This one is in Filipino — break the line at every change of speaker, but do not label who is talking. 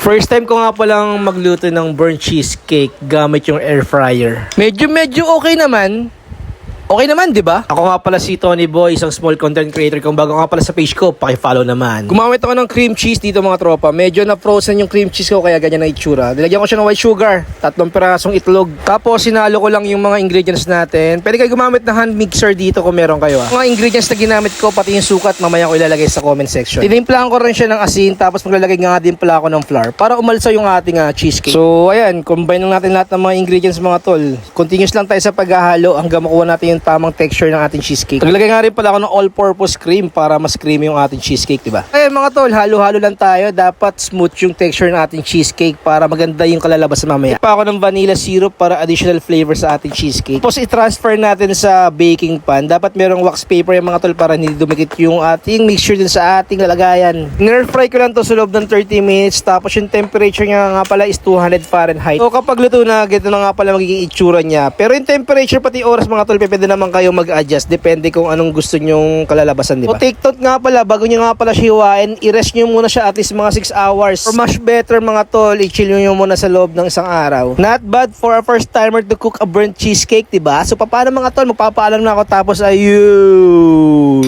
First time ko nga palang magluto ng burnt cheesecake gamit yung air fryer. Medyo okay naman. Okay naman, di ba? Ako nga pala si Tony Boy, isang small content creator. Kung bago nga pala sa page ko, paki-follow naman. Gumamit ako ng cream cheese dito mga tropa. Medyo na-frozen yung cream cheese ko kaya ganyan na itsura. Nilagyan ko siya ng white sugar, 3 pirasong itlog. Tapos sinalo ko lang yung mga ingredients natin. Pwede kayo gumamit ng hand mixer dito kung meron kayo. Mga ingredients na ginamit ko, pati yung sukat, mamaya ko ilalagay sa comment section. Tinimplahan ko rin siya ng asin, tapos maglalagay nga din pala ako ng flour para umalsa yung ating cheesecake. So ayan, combine lang natin lahat ng mga ingredients mga tol. Continuous lang tayo sa paghahalo hanggang makuha natin yung tamang texture ng ating cheesecake. Naglagay nga rin pala ako ng all-purpose cream para mas creamy yung ating cheesecake, diba? Ayun mga tol, halo-halo lang tayo. Dapat smooth yung texture ng ating cheesecake para maganda yung kalalabas mamaya. Pa ako ng vanilla syrup para additional flavor sa ating cheesecake. Tapos i-transfer natin sa baking pan. Dapat merong wax paper yung mga tol para hindi dumikit yung ating mixture din sa ating lalagayan. Air fry ko lang to sa loob ng 30 minutes. Tapos yung temperature niya nga pala is 200 Fahrenheit. So kapag luto na, ganito na nga pala magiging itsura niya. Pero yung temperature pati oras mga tol, pwede naman kayo mag-adjust. Depende kung anong gusto nyong kalalabasan, di ba? So take note nga pala, bago nyo nga pala siya hiwain, i-rest nyo muna siya at least mga 6 hours. Or much better mga tol, i-chill nyo muna sa loob ng isang araw. Not bad for a first timer to cook a burnt cheesecake, di ba? So paano mga tol, magpapaalam na ako tapos ayun.